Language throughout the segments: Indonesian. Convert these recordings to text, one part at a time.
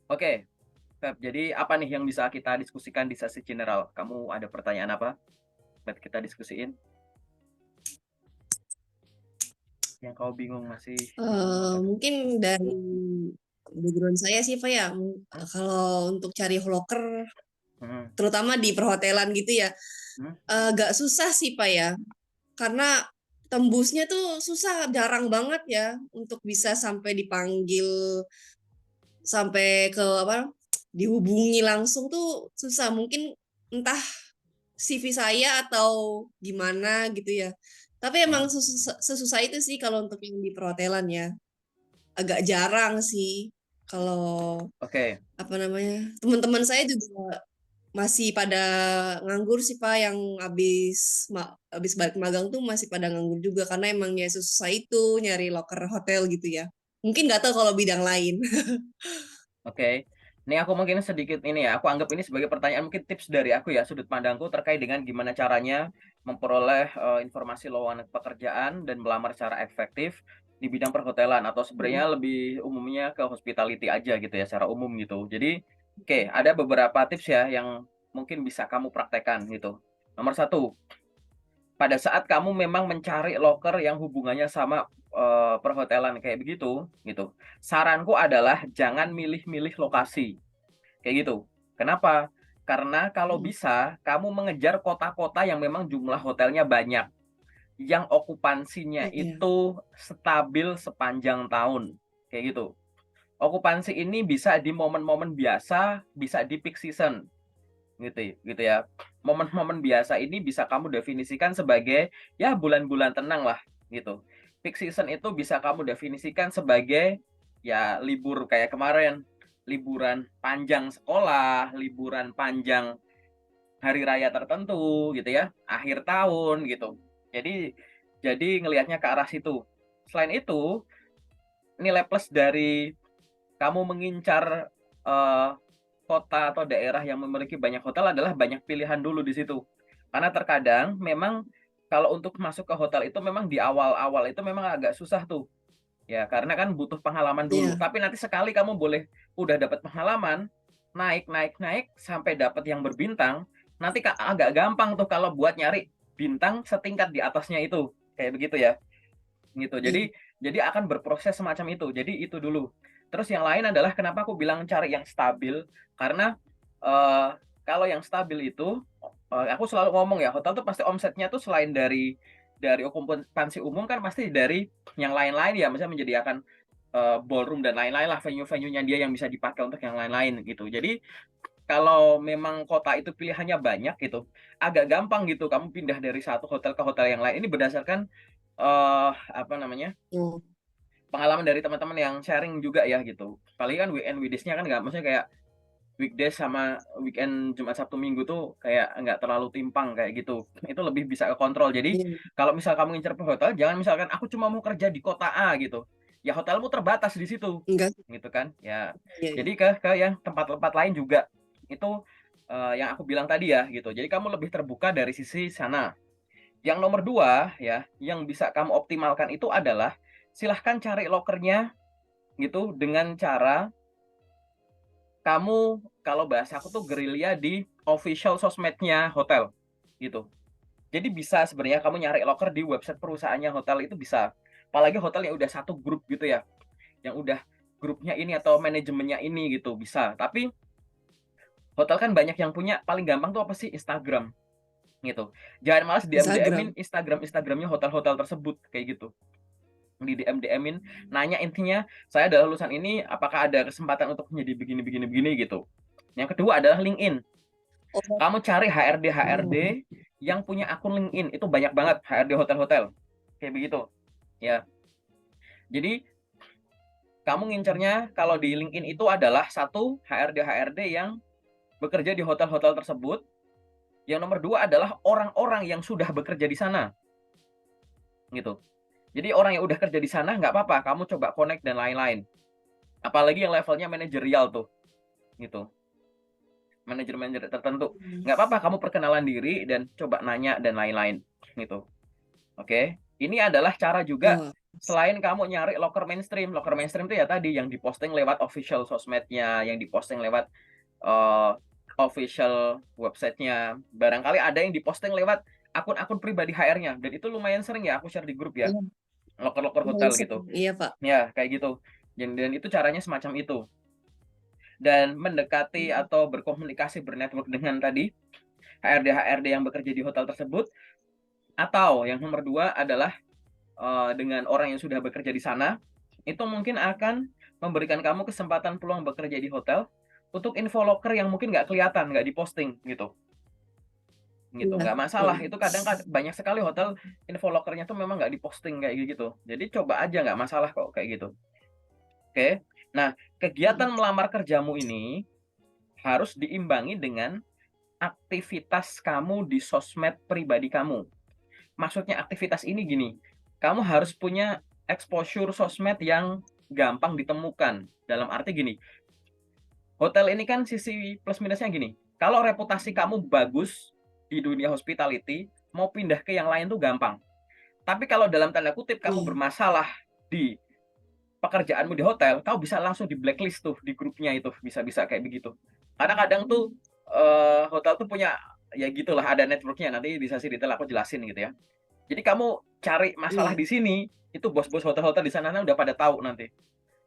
Oke, Feb, jadi apa nih yang bisa kita diskusikan di sesi general? Kamu ada pertanyaan apa buat kita diskusiin? Yang kau bingung masih bingung apa? Mungkin dari background saya sih, Pak ya, Hmm? kalau untuk cari loker, Hmm? terutama di perhotelan gitu ya, Hmm? agak susah sih, Pak ya, karena tembusnya tuh susah, jarang banget ya untuk bisa sampai dipanggil, sampai ke apa, dihubungi langsung tuh susah. Mungkin entah CV saya atau gimana gitu ya. Tapi emang Hmm? sesusah itu sih kalau untuk yang di perhotelan ya. Agak jarang sih kalau Oke, apa namanya, teman-teman saya juga masih pada nganggur sih, Pak, yang habis balik magang tuh masih pada nganggur juga karena emangnya susah itu nyari loker hotel gitu ya. Mungkin nggak tahu kalau bidang lain. oke. Ini aku mungkin sedikit ini ya, aku anggap ini sebagai pertanyaan mungkin tips dari aku ya, sudut pandangku terkait dengan gimana caranya memperoleh informasi lowongan pekerjaan dan melamar secara efektif di bidang perhotelan atau Mhm. sebenarnya lebih umumnya ke hospitality aja gitu ya, secara umum gitu. Jadi, oke, ada beberapa tips ya yang mungkin bisa kamu praktekkan gitu. Nomor satu, pada saat kamu memang mencari loker yang hubungannya sama, perhotelan kayak begitu, gitu, saranku adalah jangan milih-milih lokasi, kayak gitu. Kenapa? Karena kalau Mhm. bisa kamu mengejar kota-kota yang memang jumlah hotelnya banyak, yang okupansinya Iya. itu stabil sepanjang tahun, kayak gitu. Okupansi ini bisa di momen-momen biasa, bisa di peak season. Gitu ya. Momen-momen biasa ini bisa kamu definisikan sebagai, ya bulan-bulan tenang lah, gitu. Peak season itu bisa kamu definisikan sebagai, ya libur kayak kemarin, liburan panjang sekolah, liburan panjang hari raya tertentu gitu ya, akhir tahun gitu. Jadi ngelihatnya ke arah situ. Selain itu, nilai plus dari kamu mengincar, eee, kota atau daerah yang memiliki banyak hotel adalah banyak pilihan dulu di situ. Karena terkadang memang kalau untuk masuk ke hotel itu memang di awal-awal itu memang agak susah tuh, ya karena kan butuh pengalaman dulu. Iya. Tapi nanti sekali kamu boleh udah dapat pengalaman, naik naik naik sampai dapat yang berbintang, nanti agak gampang tuh kalau buat nyari bintang setingkat di atasnya itu, kayak begitu ya. Gitu. Iya. Jadi akan berproses semacam itu. Jadi itu dulu. Terus yang lain adalah kenapa aku bilang cari yang stabil, karena, eee, kalau yang stabil itu, aku selalu ngomong ya, hotel tuh pasti omsetnya tuh selain dari okupansi umum kan pasti dari yang lain-lain ya, misalnya menyediakan, ballroom dan lain-lain lah, venue-venue-nya dia yang bisa dipakai untuk yang lain-lain gitu. Jadi, kalau memang kota itu pilihannya banyak gitu, agak gampang gitu kamu pindah dari satu hotel ke hotel yang lain. Ini berdasarkan, apa namanya, Oh, pengalaman dari teman-teman yang sharing juga ya gitu. Paling kan weekend weekdays-nya kan nggak maksudnya kayak weekdays sama weekend Jumat, Sabtu, Minggu tuh kayak nggak terlalu timpang kayak gitu. Itu lebih bisa kekontrol. Jadi iya. kalau misal kamu ngincer ke hotel, jangan misalkan aku cuma mau kerja di kota A gitu. Ya hotelmu terbatas di situ, Enggak sih. gitu kan. Ya, Iya, iya. jadi ke yang tempat-tempat lain juga. Itu, yang aku bilang tadi ya gitu. Jadi kamu lebih terbuka dari sisi sana. Yang nomor 2 ya, yang bisa kamu optimalkan itu adalah silahkan cari lokernya gitu dengan cara kamu kalau bahasa aku tuh gerilya di official sosmednya hotel, gitu. Jadi bisa sebenarnya kamu nyari loker di website perusahaannya hotel itu bisa. Apalagi hotel yang udah satu grup gitu ya, yang udah grupnya ini atau manajemennya ini gitu, bisa. Tapi hotel kan banyak yang punya, paling gampang tuh apa sih, Instagram, gitu. Jangan males DM-DM-in Instagram. Instagram-Instagramnya hotel-hotel tersebut, kayak gitu. Di DM-DM-in, nanya intinya, "Saya adalah lulusan ini, apakah ada kesempatan untuk menjadi begini begini begini?" Gitu. Yang kedua adalah LinkedIn. Oh. Kamu cari HRD-HRD Oh. yang punya akun LinkedIn, itu banyak banget HRD hotel-hotel, kayak begitu, ya. Jadi kamu ngincernya kalau di LinkedIn itu adalah satu HRD-HRD yang bekerja di hotel-hotel tersebut, yang nomor 2 adalah orang-orang yang sudah bekerja di sana, gitu. Jadi orang yang udah kerja di sana nggak apa-apa, kamu coba connect dan lain-lain. Apalagi yang levelnya manajerial tuh, gitu. Manajer-manajer tertentu. Hmm. Nggak apa-apa kamu perkenalan diri dan coba nanya dan lain-lain, gitu. Oke. Ini adalah cara juga Oh. selain kamu nyari loker mainstream itu ya tadi yang diposting lewat official sosmednya, yang diposting lewat official websitenya, barangkali ada yang diposting lewat akun-akun pribadi HR-nya, dan itu lumayan sering ya aku share di grup ya, Iya, loker-loker lumayan hotel gitu. sering. Iya, Pak. Ya, kayak gitu. Dan itu caranya semacam itu. Dan mendekati atau berkomunikasi, bernetwork dengan tadi HRD-HRD yang bekerja di hotel tersebut. Atau yang nomor 2 adalah dengan orang yang sudah bekerja di sana. Itu mungkin akan memberikan kamu kesempatan peluang bekerja di hotel untuk info loker yang mungkin nggak kelihatan, nggak diposting gitu. Gitu, Iya, nggak betul. masalah. Itu kadang banyak sekali hotel info lokernya tuh memang nggak diposting kayak gitu. Jadi coba aja, nggak masalah kok kayak gitu. Oke. Nah, kegiatan melamar kerjamu ini harus diimbangi dengan aktivitas kamu di sosmed pribadi kamu. Maksudnya aktivitas ini gini, kamu harus punya exposure sosmed yang gampang ditemukan. Dalam arti gini, hotel ini kan sisi plus minusnya gini, kalau reputasi kamu bagus di dunia hospitality, mau pindah ke yang lain tuh gampang. Tapi kalau dalam tanda kutip kamu Iya. bermasalah di pekerjaanmu di hotel, kamu bisa langsung di blacklist tuh di grupnya itu, bisa-bisa kayak begitu. Kadang-kadang tuh hotel tuh punya ya gitulah, ada networknya, nanti bisa sih detail aku jelasin gitu ya. Jadi kamu cari masalah Iya. di sini, itu bos-bos hotel-hotel di sana udah pada tahu nanti,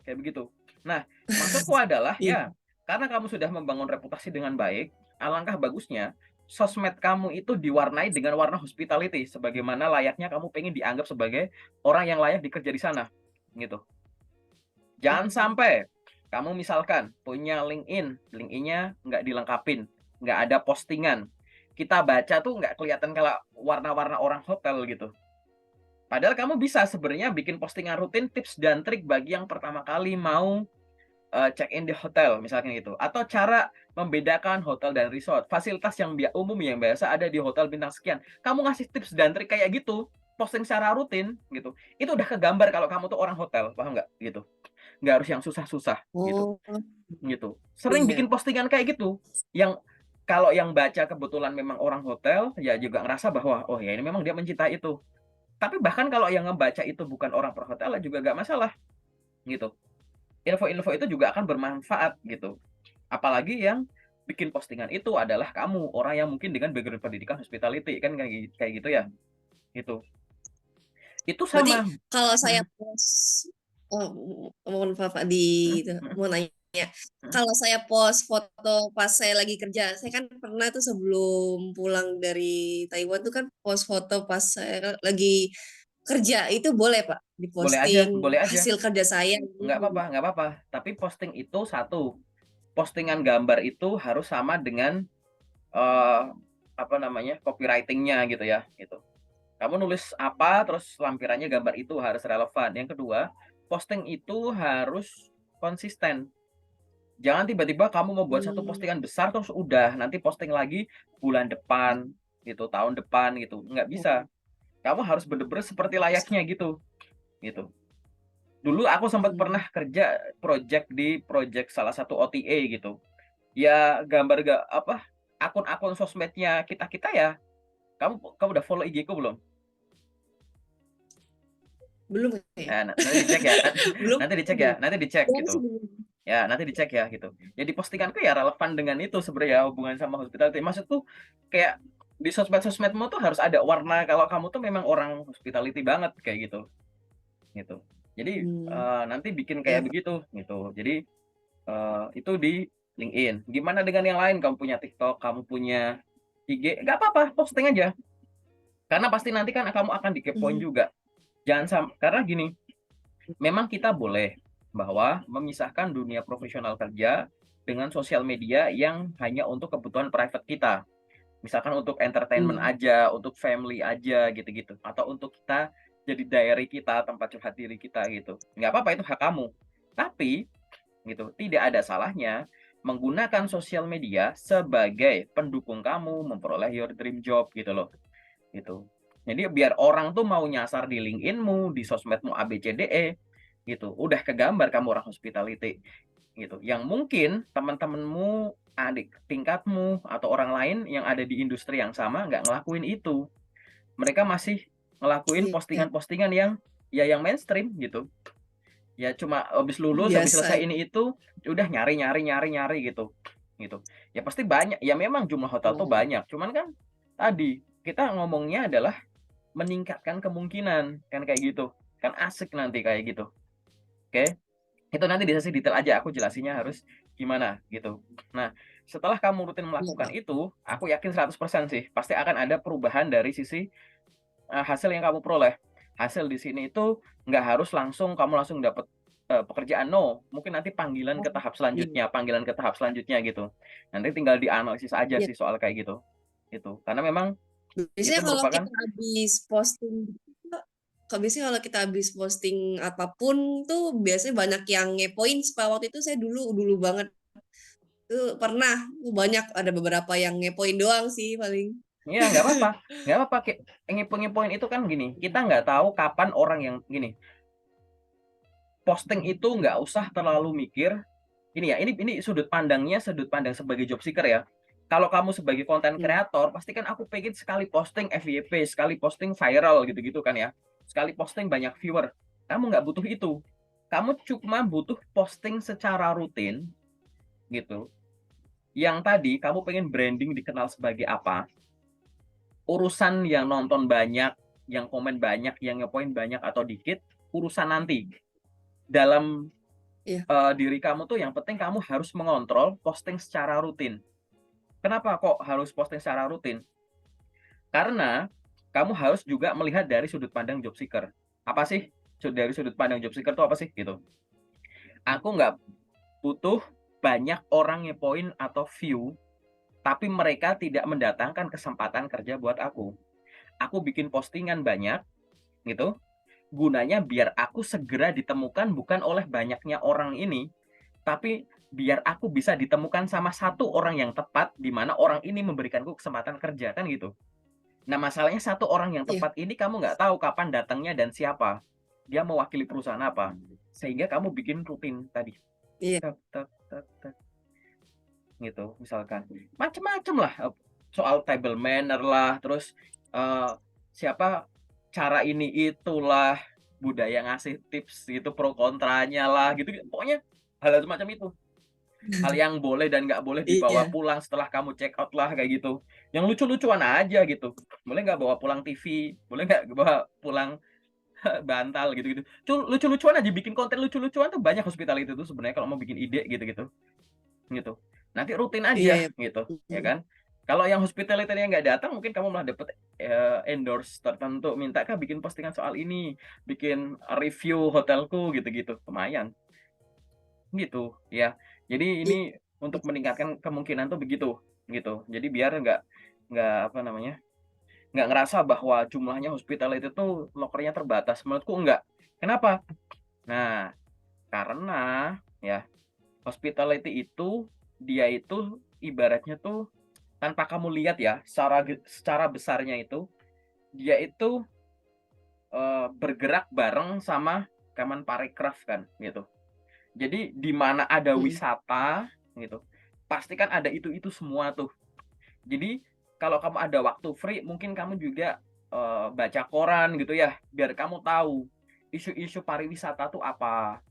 kayak begitu. Nah, maksudku adalah Iya. ya, karena kamu sudah membangun reputasi dengan baik, alangkah bagusnya sosmed kamu itu diwarnai dengan warna hospitality, sebagaimana layaknya kamu pengen dianggap sebagai orang yang layak dikerja di sana, gitu. Jangan sampai kamu misalkan punya LinkedIn, LinkedIn-nya nggak dilengkapin, nggak ada postingan. Kita baca tuh nggak kelihatan kalau warna-warna orang hotel gitu. Padahal kamu bisa sebenarnya bikin postingan rutin tips dan trik bagi yang pertama kali mau check in di hotel misalkan gitu. Atau cara membedakan hotel dan resort. Fasilitas yang umum yang biasa ada di hotel bintang sekian. Kamu ngasih tips dan trik kayak gitu, posting secara rutin gitu. Itu udah kegambar kalau kamu tuh orang hotel, paham nggak? Gitu. Nggak harus yang susah-susah gitu. Oh, Gitu. Sering iya. bikin postingan kayak gitu yang kalau yang baca kebetulan memang orang hotel, ya juga ngerasa bahwa oh ya ini memang dia mencintai itu. Tapi bahkan kalau yang ngebaca itu bukan orang perhotelan juga nggak masalah gitu. Info-info itu juga akan bermanfaat gitu. Apalagi yang bikin postingan itu adalah kamu, orang yang mungkin dengan background pendidikan hospitality kan kayak gitu ya. Gitu. Itu Berarti sama. kalau saya Mhm, post, oh, mohon maaf Pak, mhm, itu mhm, mau nanya. mhm. Kalau saya post foto pas saya lagi kerja, saya kan pernah tuh sebelum pulang dari Taiwan tuh kan post foto pas saya lagi kerja, itu boleh Pak Boleh diposting aja. hasil kerja saya gitu? Nggak apa-apa. Tapi posting itu satu, postingan gambar itu harus sama dengan eh apa namanya, copywriting-nya gitu ya, gitu. Kamu nulis apa, terus lampirannya gambar itu harus relevan. Yang kedua, posting itu harus konsisten. Jangan tiba-tiba kamu membuat satu Mmm, postingan besar terus udah, nanti posting lagi bulan depan gitu, tahun depan gitu, nggak bisa. oh, Kamu harus bener-bener seperti layaknya gitu, gitu. Dulu aku sempat mmm. pernah kerja project salah satu OTA gitu. Ya gambar gak apa, akun-akun sosmednya kita-kita ya, kamu kamu udah follow IG-ku belum? Belum ya? Nah, nanti dicek ya, Belum nanti dicek ya, belum. nanti dicek Belum gitu. sih belum. Ya, nanti dicek ya gitu. Jadi postinganku ya relevan dengan itu sebenarnya hubungan sama hospitality. Maksudku kayak di sosmed-sosmedmu tuh harus ada warna kalau kamu tuh memang orang hospitality banget kayak gitu, gitu. Jadi, Mmm, nanti bikin iya kayak Pak. begitu gitu. Jadi, itu di LinkedIn. Gimana dengan yang lain? Kamu punya TikTok, kamu punya IG, nggak apa-apa, posting aja. Karena pasti nanti kan kamu akan dikepoin Mhm, juga. Karena gini, memang kita boleh bahwa memisahkan dunia profesional kerja dengan sosial media yang hanya untuk kebutuhan private kita. Misalkan untuk entertainment iya. aja, untuk family aja gitu-gitu. Atau untuk kita jadi diary kita, tempat curhat diri kita gitu. Nggak apa-apa itu hak kamu. Tapi gitu, tidak ada salahnya menggunakan sosial media sebagai pendukung kamu memperoleh your dream job gitu loh. Gitu. Jadi biar orang tuh mau nyasar di LinkedIn-mu, di sosmedmu ABCDE gitu. Udah kegambar kamu orang hospitality gitu. Yang mungkin teman-temanmu, adik tingkatmu atau orang lain yang ada di industri yang sama nggak ngelakuin itu. Mereka masih ngelakuin Iya. postingan-postingan yang ya yang mainstream gitu. Ya cuma habis lulus, habis Biasa. selesai ini itu, udah nyari gitu. Gitu. Ya pasti banyak, ya memang jumlah hotel tuh Oh, banyak, cuman kan tadi kita ngomongnya adalah meningkatkan kemungkinan, kan kayak gitu. Kan asik nanti kayak gitu. Oke? Itu nanti di sesi detail aja aku jelasinnya harus gimana gitu. Nah, setelah kamu rutin iya, melakukan Pak. itu, aku yakin 100% sih pasti akan ada perubahan dari sisi hasil yang kamu peroleh. Hasil di sini itu nggak harus langsung kamu langsung dapat pekerjaan, no. Mungkin nanti Oh, iya. panggilan ke tahap selanjutnya gitu. Nanti tinggal dianalisis aja Iya. sih soal kayak gitu. Gitu. Karena memang itu Biasanya kalau merupakan kita habis posting gitu, Kak, biasanya kalau kita habis posting apapun tuh biasanya banyak yang ngepoin, Pak. Waktu itu saya dulu dulu banget tuh pernah, banyak ada beberapa yang ngepoin doang sih paling. ya nggak apa-apa, ngepo-ngepoin itu kan gini, kita nggak tahu kapan orang yang gini, posting itu nggak usah terlalu mikir. Ini sudut pandang sebagai job seeker ya. Kalau kamu sebagai konten Mmm, kreator, pasti kan aku pengen sekali posting FYP, sekali posting viral gitu-gitu kan ya. Sekali posting banyak viewer. Kamu nggak butuh itu. Kamu cuma butuh posting secara rutin gitu. Yang tadi kamu pengen branding dikenal sebagai apa? Urusan yang nonton banyak, yang komen banyak, yang ngepoin banyak atau dikit, urusan nanti. Dalam iya, diri kamu tuh yang penting kamu harus mengontrol posting secara rutin. Kenapa kok harus posting secara rutin? Karena kamu harus juga melihat dari sudut pandang job seeker. Apa sih dari sudut pandang job seeker itu apa sih gitu? Aku nggak butuh banyak orang ngepoin atau view, tapi mereka tidak mendatangkan kesempatan kerja buat aku. Aku bikin postingan banyak gitu, gunanya biar aku segera ditemukan bukan oleh banyaknya orang ini, tapi biar aku bisa ditemukan sama satu orang yang tepat, di mana orang ini memberikanku kesempatan kerja, kan gitu. Nah, masalahnya satu orang yang iya, tepat ini kamu nggak tahu kapan datangnya dan siapa. Dia mewakili perusahaan apa. Sehingga kamu bikin rutin tadi. iya, Tek, tek, tek, tek, gitu, misalkan. Macem-macem lah. Soal table manner lah, terus siapa cara ini itulah, budaya ngasih tips gitu, pro kontranya lah, gitu. Pokoknya hal-hal semacam itu. Hal yang boleh dan nggak boleh dibawa iya, pulang setelah kamu check out lah kayak gitu. Yang lucu-lucuan aja gitu. Boleh nggak bawa pulang TV, boleh nggak bawa pulang bantal gitu-gitu. Lucu-lucuan aja, bikin konten lucu-lucuan tuh banyak hospitality itu sebenarnya kalau mau bikin ide gitu-gitu. Gitu. Nanti rutin iya, aja iya, gitu, ya mhm, kan. Kalau yang hospitality-nya nggak datang mungkin kamu malah dapet endorse tertentu, minta Kak bikin postingan soal ini, bikin review hotelku gitu-gitu, lumayan. Gitu, ya. Jadi iya, ini untuk meningkatkan kemungkinan tuh begitu, gitu. Jadi biar nggak apa namanya, nggak ngerasa bahwa jumlahnya hospitality tuh loker-nya terbatas, menurutku enggak. Kenapa? Nah, karena ya hospitality itu, dia itu ibaratnya tuh tanpa kamu lihat ya, secara besarnya itu, dia itu, bergerak bareng sama Kemenparekraf kan, gitu. Jadi di mana ada mhm, wisata gitu, pasti kan ada itu semua tuh. Jadi kalau kamu ada waktu free mungkin kamu juga, baca koran gitu ya, biar kamu tahu isu-isu pariwisata tuh apa,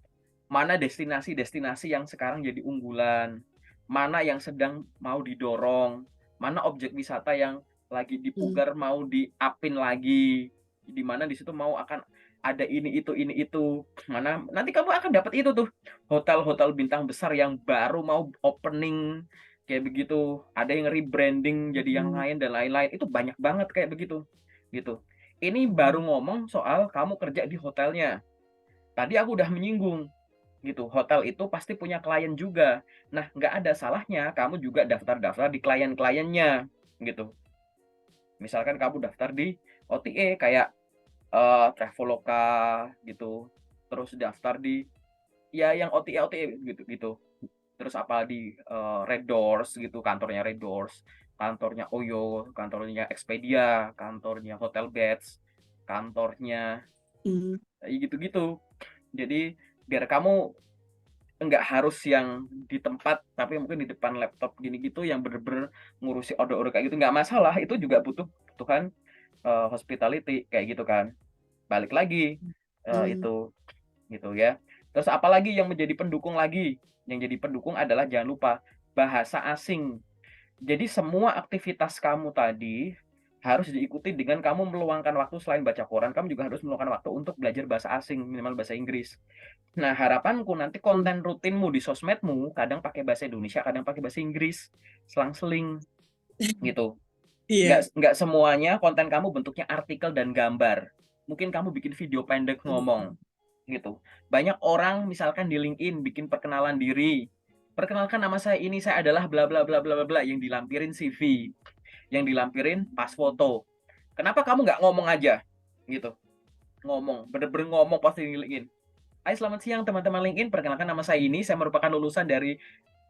mana destinasi-destinasi yang sekarang jadi unggulan, mana yang sedang mau didorong, mana objek wisata yang lagi mmm, dipugar mau di-up-in lagi, di mana di situ mau akan ada ini itu, mana nanti kamu akan dapat itu tuh, hotel-hotel bintang besar yang baru mau opening, kayak begitu, ada yang rebranding jadi yang mhm, lain dan lain-lain, itu banyak banget kayak begitu, gitu. Ini baru ngomong soal kamu kerja di hotelnya, tadi aku udah menyinggung, gitu, hotel itu pasti punya klien juga. Nah, nggak ada salahnya kamu juga daftar-daftar di klien-kliennya, gitu. Misalkan kamu daftar di OTA kayak, Traveloka gitu, terus daftar di ya yang OTA-OTA gitu gitu. Terus apa di, Red Doors gitu, kantornya Red Doors, kantornya Oyo, kantornya Expedia, kantornya Hotelbeds, kantornya mhm, gitu-gitu. Jadi biar kamu enggak harus yang di tempat, tapi mungkin di depan laptop gini gitu yang bener-bener ngurusi order-order kayak gitu, nggak masalah, itu juga butuh kebutuhan, hospitality kayak gitu kan. Balik lagi, Hmm. itu gitu ya. Terus apalagi yang menjadi pendukung lagi? Yang jadi pendukung adalah jangan lupa bahasa asing. Jadi semua aktivitas kamu tadi harus diikuti dengan kamu meluangkan waktu selain baca koran, kamu juga harus meluangkan waktu untuk belajar bahasa asing, minimal bahasa Inggris. Nah, harapanku nanti Hmm. konten rutinmu di sosmedmu kadang pakai bahasa Indonesia, kadang pakai bahasa Inggris, selang-seling gitu. Iya. Nggak semuanya konten kamu bentuknya artikel dan gambar. Mungkin kamu bikin video pendek ngomong gitu. Banyak orang misalkan di LinkedIn bikin perkenalan diri. Perkenalkan nama saya ini, saya adalah bla bla bla bla bla bla, yang dilampirin CV, yang dilampirin pas foto. Kenapa kamu nggak ngomong aja gitu? Ngomong, bener-bener ngomong pasti di LinkedIn. Hai, selamat siang teman-teman LinkedIn, perkenalkan nama saya ini, saya merupakan lulusan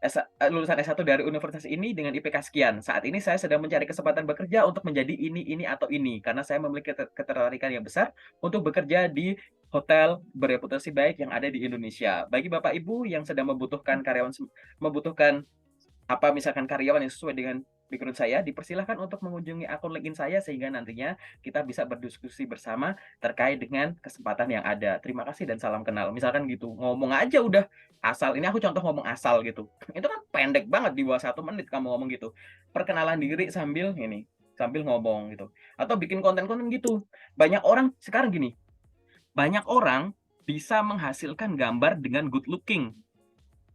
S1 dari universitas ini dengan IPK sekian. Saat ini saya sedang mencari kesempatan bekerja untuk menjadi ini, atau ini. Karena saya memiliki ketertarikan yang besar untuk bekerja di hotel bereputasi baik yang ada di Indonesia. Bagi Bapak Ibu yang sedang membutuhkan misalkan karyawan yang sesuai dengan background saya, dipersilahkan untuk mengunjungi akun LinkedIn saya sehingga nantinya kita bisa berdiskusi bersama terkait dengan kesempatan yang ada. Terima kasih dan salam kenal. Misalkan gitu, ngomong aja udah asal. Ini aku contoh ngomong asal gitu. Itu kan pendek banget, di bawah 1 menit kamu ngomong gitu. Perkenalan diri sambil ngomong gitu. Atau bikin konten-konten gitu. Banyak orang sekarang gini, banyak orang bisa menghasilkan gambar dengan good looking.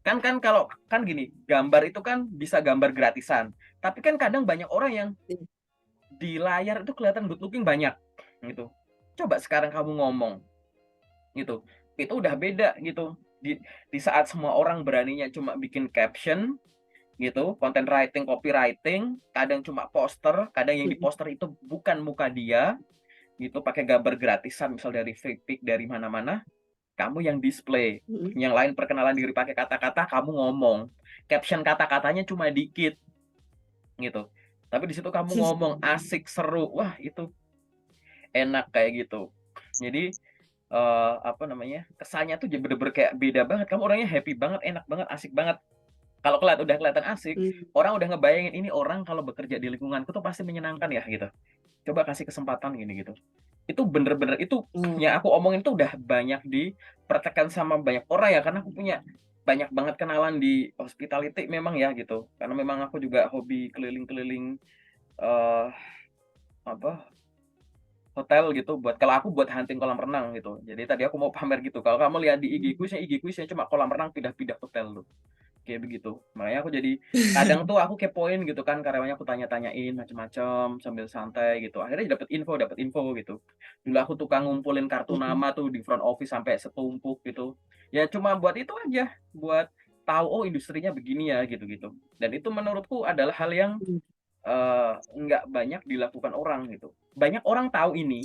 Kalau gini, gambar itu kan bisa gambar gratisan. Tapi kan kadang banyak orang yang di layar itu kelihatan good looking banyak gitu. Coba sekarang kamu ngomong gitu. Itu udah beda gitu. Di saat semua orang beraninya cuma bikin caption gitu, content writing, copywriting, kadang cuma poster, kadang yang di poster itu bukan muka dia gitu, pakai gambar gratisan misal dari free pick dari mana-mana, kamu yang display. Yang lain perkenalan diri pakai kata-kata, kamu ngomong. Caption kata-katanya cuma dikit gitu. Tapi di situ kamu ngomong asik, seru. Wah, itu enak kayak gitu. Jadi kesannya tuh bener-bener kayak beda banget. Kamu orangnya happy banget, enak banget, asik banget. Kalau udah kelihatan asik, orang udah ngebayangin ini orang kalau bekerja di lingkunganku tuh pasti menyenangkan ya gitu. Coba kasih kesempatan gini gitu. Itu bener-bener itu yang aku omongin tuh udah banyak dipraktekkan sama banyak orang ya, karena aku punya banyak banget kenalan di hospitality memang ya gitu. Karena memang aku juga hobi keliling-keliling eh hotel gitu, kalau aku buat hunting kolam renang gitu. Jadi tadi aku mau pamer gitu. Kalau kamu lihat di IG ku isinya cuma kolam renang pindah-pindah hotel tuh. Kayak begitu. Makanya aku jadi kadang tuh aku kepoin gitu kan, karyawannya aku tanya-tanyain macam-macam sambil santai gitu. Akhirnya dapat info gitu. Dulu aku tukang ngumpulin kartu nama tuh di front office sampai setumpuk gitu. Ya cuma buat itu aja, buat tahu oh industrinya begini ya gitu-gitu. Dan itu menurutku adalah hal yang nggak banyak dilakukan orang gitu. Banyak orang tahu ini,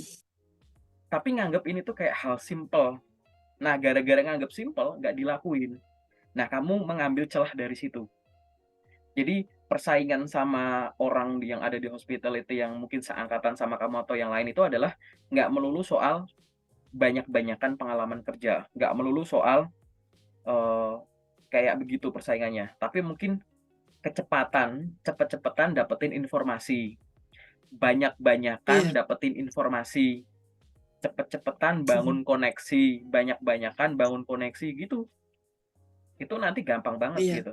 tapi nganggap ini tuh kayak hal simple. Nah, gara-gara nganggap simple, nggak dilakuin. Nah, kamu mengambil celah dari situ. Jadi persaingan sama orang yang ada di hospitality yang mungkin seangkatan sama kamu atau yang lain itu adalah nggak melulu soal banyak-banyakan pengalaman kerja, nggak melulu soal eh, kayak begitu persaingannya, tapi mungkin kecepatan, cepet-cepetan dapetin informasi, banyak-banyakan Iya. dapetin informasi, cepet-cepetan bangun koneksi, banyak-banyakan bangun koneksi gitu. Itu nanti gampang banget Iya. gitu.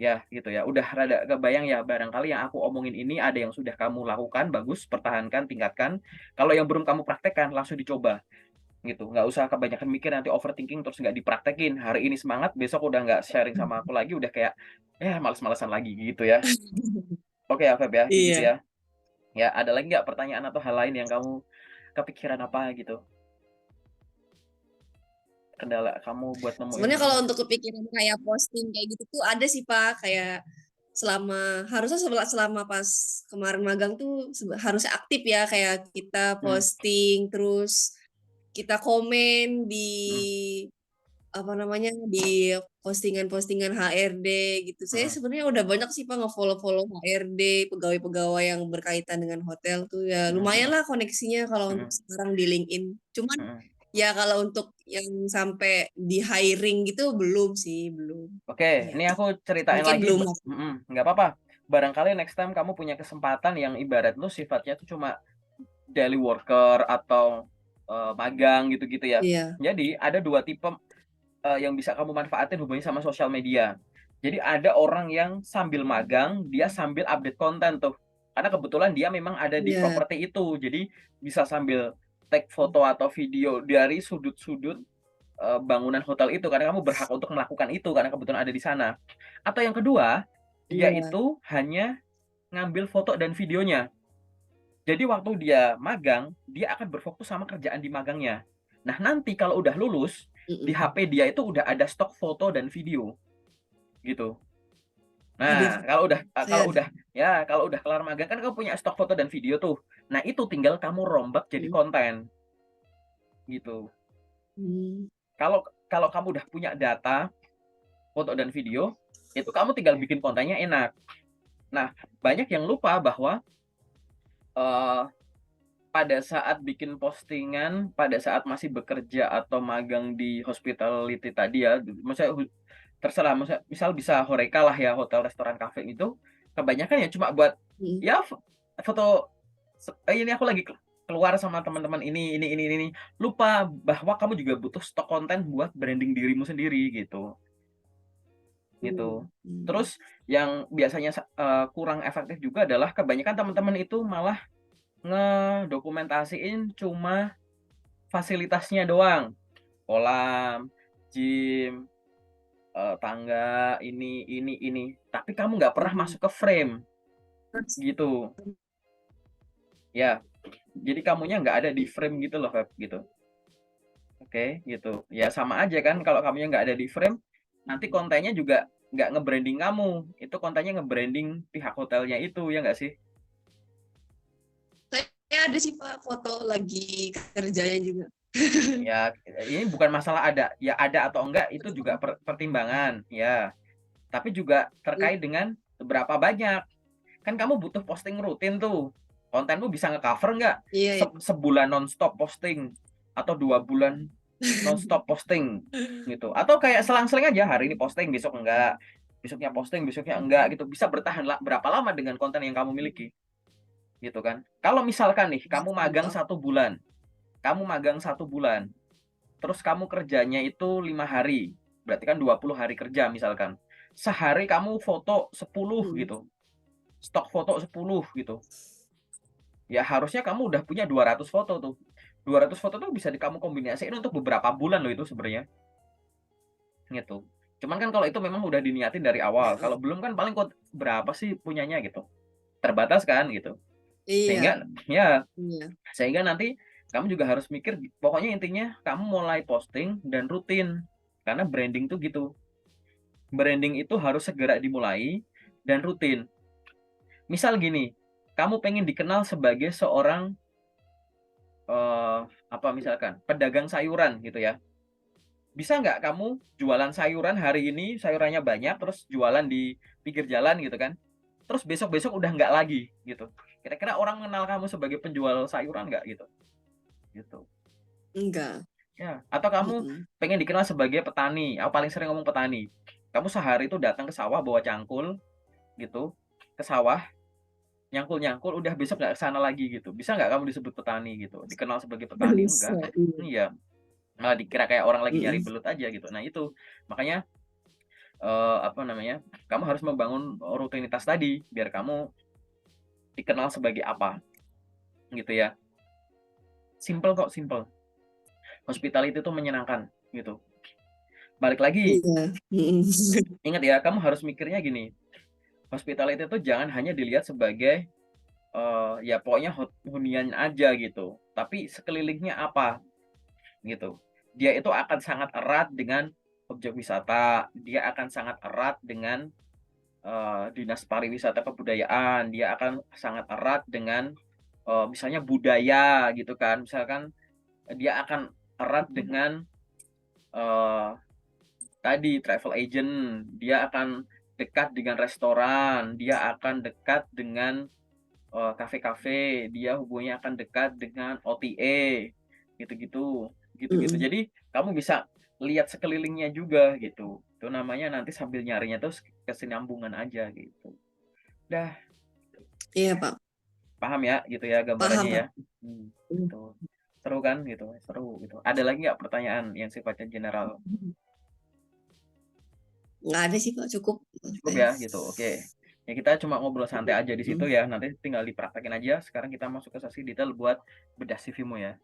Ya, gitu ya. Udah rada kebayang ya, barangkali yang aku omongin ini ada yang sudah kamu lakukan, bagus, pertahankan, tingkatkan. Kalau yang belum kamu praktekkan, langsung dicoba gitu. Nggak usah kebanyakan mikir nanti overthinking terus nggak dipraktekin. Hari ini semangat, besok udah nggak sharing sama aku lagi, udah kayak males-malesan lagi gitu ya. Oke ya, Feb ya, kayak gitu Iya. ya. Ya, ada lagi nggak pertanyaan atau hal lain yang kamu kepikiran apa gitu? Kendala kamu buat nemuin Sebenarnya ini? kalau untuk kepikiran kayak posting kayak gitu tuh ada sih Pak, kayak harusnya selama pas kemarin magang tuh harusnya aktif ya, kayak kita Hmm, posting, terus kita komen di hmm, apa namanya, di postingan-postingan HRD gitu. Saya hmm, sebenarnya udah banyak sih Pak nge-follow-follow HRD, pegawai-pegawai yang berkaitan dengan hotel tuh ya hmm, lumayan hmm, lah koneksinya kalau untuk hmm, sekarang di LinkedIn. Cuman hmm. ya kalau untuk yang sampai di hiring gitu belum sih, belum. Oke, ini Gitu. aku ceritain Mungkin lagi. belum. Nggak apa-apa. Barangkali next time kamu punya kesempatan yang ibarat lu sifatnya tuh cuma daily worker atau magang gitu-gitu ya. Iya. Jadi ada 2 tipe, yang bisa kamu manfaatin hubungannya sama sosial media. Jadi ada orang yang sambil magang, dia sambil update konten tuh. Karena kebetulan dia memang ada di Iya. properti itu. Jadi bisa sambil take foto atau video dari sudut-sudut, bangunan hotel itu karena kamu berhak untuk melakukan itu karena kebetulan ada di sana. Atau yang kedua, dia Iya. itu hanya ngambil foto dan videonya. Jadi waktu dia magang, dia akan berfokus sama kerjaan di magangnya. Nah, nanti kalau udah lulus, di Mhm. HP dia itu udah ada stok foto dan video, gitu. Aduh, Nah, kalau udah saya ada. kalau udah kelar magang kan kamu punya stok foto dan video tuh. Nah, itu tinggal kamu rombak jadi Mhm. konten, gitu. Mmm. Kalau kalau kamu udah punya data, foto dan video, itu kamu tinggal bikin kontennya enak. Nah, banyak yang lupa bahwa, eee pada saat bikin postingan, pada saat masih bekerja atau magang di hospitality tadi ya, maksudnya terserah, maksudnya misal bisa HoReCa lah ya, hotel, restoran, kafe itu, kebanyakan ya cuma buat, Mhm. ya foto, "Ini aku lagi keluar sama teman-teman ini," lupa bahwa kamu juga butuh stok konten buat branding dirimu sendiri gitu, gitu. Mmm. Terus yang biasanya kurang efektif juga adalah kebanyakan teman-teman itu malah ngedokumentasiin cuma fasilitasnya doang, kolam, gym, tangga, ini, tapi kamu nggak pernah Mhm. masuk ke frame, gitu. Ya, jadi kamunya nggak ada di frame gitu loh, Feb, gitu. Oke, gitu. Ya sama aja kan kalau kamunya nggak ada di frame, nanti kontennya juga nggak nge-branding kamu, itu kontennya nge-branding pihak hotelnya itu, ya nggak sih? Saya ada sih, Pak, foto lagi kerjanya juga. Ya, ini bukan masalah ada, ya ada atau enggak itu juga pertimbangan, ya. Tapi juga Iya. terkait dengan seberapa banyak. Kan kamu butuh posting rutin tuh. Kontenmu bisa nge-cover nggak Iya, iya. sebulan nonstop posting atau 2 bulan nonstop posting gitu. Atau kayak selang-seling aja hari ini posting, besok enggak, besoknya posting, besoknya enggak gitu. Bisa bertahan berapa lama dengan konten yang kamu miliki gitu kan. Kalau misalkan nih kamu magang 1 bulan, terus kamu kerjanya itu 5 hari, berarti kan 20 hari kerja misalkan. Sehari kamu foto 10 Mhm. gitu, stok foto 10 gitu. Ya harusnya kamu udah punya 200 foto tuh. 200 foto tuh bisa kamu kombinasiin untuk beberapa bulan loh itu sebenarnya, gitu. Cuman kan kalau itu memang udah diniatin dari awal, Heeh. kalau belum kan paling berapa sih punyanya gitu, terbatas kan gitu. Iya, Sehingga ya, iya. sehingga nanti kamu juga harus mikir, pokoknya intinya kamu mulai posting dan rutin. Karena branding tuh gitu, branding itu harus segera dimulai dan rutin. Misal gini, kamu pengen dikenal sebagai seorang, apa misalkan, pedagang sayuran gitu ya. Bisa nggak kamu jualan sayuran hari ini, sayurannya banyak, terus jualan di pinggir jalan gitu kan, terus besok-besok udah nggak lagi gitu. Kira-kira orang mengenal kamu sebagai penjual sayuran nggak gitu? Gitu. Enggak. Ya, atau kamu Mhm. pengen dikenal sebagai petani, aku paling sering ngomong petani. Kamu sehari itu datang ke sawah bawa cangkul gitu, ke sawah, nyangkul-nyangkul, udah besok nggak ke sana lagi gitu. Bisa nggak kamu disebut petani gitu, dikenal sebagai Nggak petani? bisa, Enggak. iya. Iya, malah dikira kayak orang lagi nyari Mhm. belut aja gitu. Nah itu, makanya, apa namanya, kamu harus membangun rutinitas tadi, biar kamu dikenal sebagai apa, gitu ya. Simpel kok, simpel. Hospitality itu menyenangkan, gitu. Balik lagi, Iya. Mhm. ingat ya, kamu harus mikirnya gini, hospitality itu jangan hanya dilihat sebagai, ya pokoknya hunian aja gitu, tapi sekelilingnya apa, gitu. Dia itu akan sangat erat dengan objek wisata, dia akan sangat erat dengan, dinas pariwisata kebudayaan, dia akan sangat erat dengan, misalnya budaya gitu kan, misalkan dia akan erat dengan, eee, tadi travel agent, dia akan dekat dengan restoran, dia akan dekat dengan, kafe-kafe, dia hubungannya akan dekat dengan OTA, gitu-gitu, gitu-gitu. Mhm. Jadi kamu bisa lihat sekelilingnya juga gitu, itu namanya nanti sambil nyarinya tuh kesinambungan aja gitu. Dah, Iya, Pak. paham ya gitu ya Paham, gambarannya ya? Pak. Mhm. Gitu. Seru kan gitu, seru gitu. Ada lagi nggak pertanyaan yang sifatnya general? Nggak ada sih Pak, cukup. Cukup ya gitu. Oke. Ya kita cuma ngobrol santai aja di situ Mm. ya. Nanti tinggal dipraktekin aja. Sekarang kita masuk ke sesi detail buat bedah CV-mu ya.